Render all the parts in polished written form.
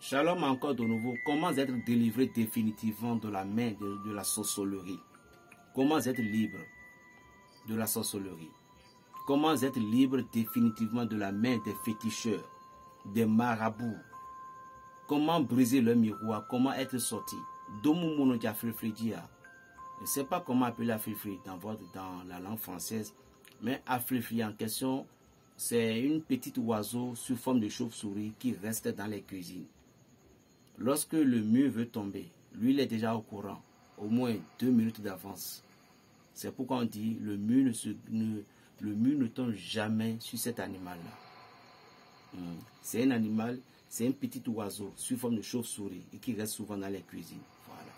Shalom encore de nouveau. Comment être délivré définitivement de la main de la sorcellerie? Comment être libre de la sorcellerie? Comment être libre définitivement de la main des féticheurs, des marabouts? Comment briser le miroir? Comment être sorti? Je ne sais pas comment appeler Afrifri dans la langue française, mais Afrifri en question, c'est une petite oiseau sous forme de chauve-souris qui reste dans les cuisines. Lorsque le mur veut tomber, lui il est déjà au courant, au moins 2 minutes d'avance. C'est pourquoi on dit le mur ne tombe jamais sur cet animal-là. C'est un animal, c'est un petit oiseau sous forme de chauve-souris et qui reste souvent dans les cuisines. Voilà.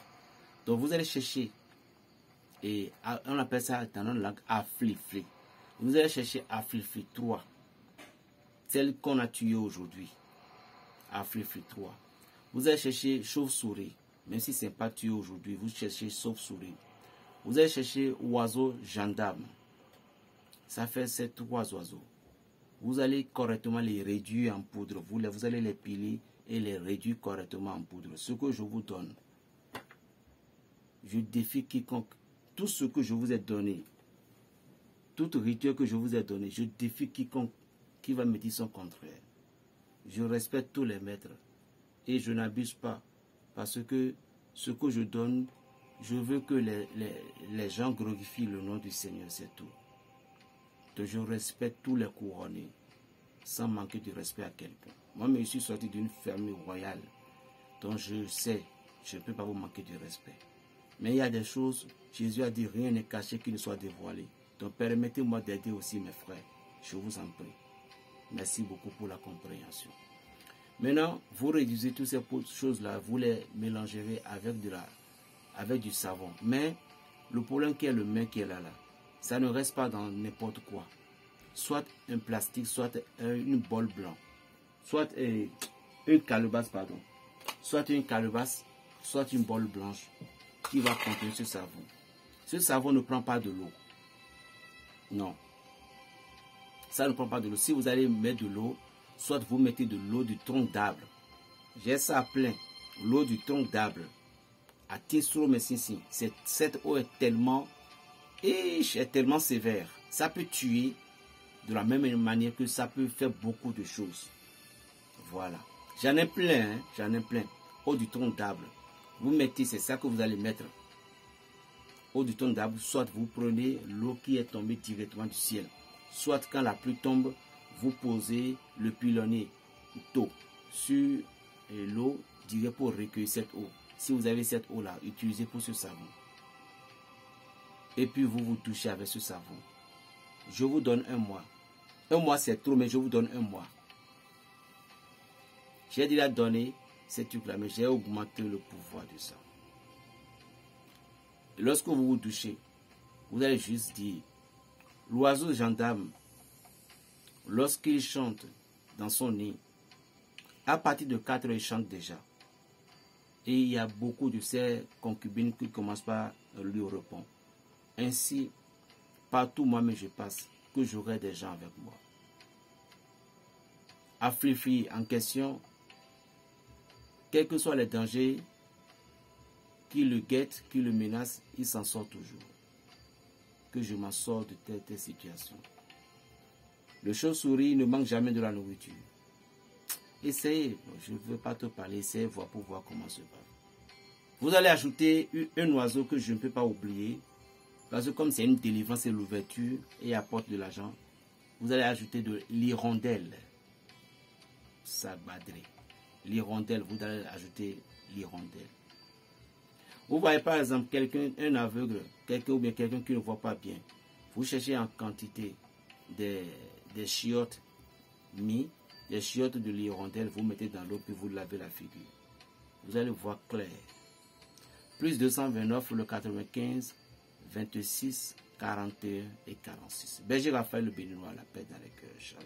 Donc vous allez chercher, et on appelle ça dans notre langue Afrifri. Vous allez chercher Afrifri 3, celle qu'on a tuée aujourd'hui. Afrifri 3. Vous allez chercher chauve-souris, même si ce n'est pas tué aujourd'hui, vous cherchez chauve-souris. Vous allez chercher oiseau gendarme. Ça fait ces 3 oiseaux. Vous allez correctement les réduire en poudre. Vous allez les piler et les réduire correctement en poudre. Ce que je vous donne, je défie quiconque. Tout ce que je vous ai donné, toute rituel que je vous ai donné, je défie quiconque qui va me dire son contraire. Je respecte tous les maîtres. Et je n'abuse pas, parce que ce que je donne, je veux que les gens glorifient le nom du Seigneur, c'est tout. Donc je respecte tous les couronnés, sans manquer de respect à quelqu'un. Moi, je suis sorti d'une famille royale, donc je sais, je ne peux pas vous manquer de respect. Mais il y a des choses, Jésus a dit, rien n'est caché qui ne soit dévoilé. Donc permettez-moi d'aider aussi mes frères, je vous en prie. Merci beaucoup pour la compréhension. Maintenant, vous réduisez toutes ces choses-là, vous les mélangerez avec du savon. Mais le problème qui est le main qui est là, ça ne reste pas dans n'importe quoi. Soit un plastique, soit une bol blanc, soit une calebasse, pardon. Soit une calebasse, soit une bol blanche qui va contenir ce savon. Ce savon ne prend pas de l'eau. Non. Ça ne prend pas de l'eau. Si vous allez mettre de l'eau, soit vous mettez de l'eau du tronc d'arbre. J'ai ça à plein. L'eau du tronc d'arbre. À Tissot, mais si. Cette eau est tellement sévère. Ça peut tuer de la même manière que ça peut faire beaucoup de choses. Voilà. J'en ai plein. J'en ai plein. Eau du tronc d'arbre. Vous mettez, c'est ça que vous allez mettre. Eau du tronc d'arbre. Soit vous prenez l'eau qui est tombée directement du ciel. Soit quand la pluie tombe, vous posez le pilonnier d'eau sur l'eau direct pour recueillir cette eau. Si vous avez cette eau-là, utilisez pour ce savon. Et puis vous vous touchez avec ce savon. Je vous donne 1 mois. 1 mois c'est trop, mais je vous donne 1 mois. J'ai déjà donné ces trucs-là, mais j'ai augmenté le pouvoir de ça. Et lorsque vous vous touchez, vous allez juste dire, l'oiseau gendarme, lorsqu'il chante dans son nid, à partir de 4 heures, il chante déjà. Et il y a beaucoup de ces concubines qui commencent par lui répondre. Ainsi, partout moi-même je passe, que j'aurai des gens avec moi. Afrifi en question, quels que soient les dangers qui le guettent, qui le menacent, il s'en sort toujours. Que je m'en sors de telle situation. Le chauve-souris ne manque jamais de la nourriture. Essayez, je ne veux pas te parler, essayez pour voir comment se passe. Vous allez ajouter un oiseau que je ne peux pas oublier, parce que comme c'est une délivrance et l'ouverture et apporte de l'argent, vous allez ajouter de l'hirondelle. Sabadré. L'hirondelle, vous allez ajouter l'hirondelle. Vous voyez par exemple quelqu'un, un aveugle, quelqu'un ou bien quelqu'un qui ne voit pas bien. Vous cherchez en quantité des chiottes des chiottes de l'hirondelle, vous mettez dans l'eau puis vous lavez la figure. Vous allez voir clair. Plus 229 le 95 26 41 et 46. Berger Raphaël le béninois, la paix dans les cœurs. Shalom.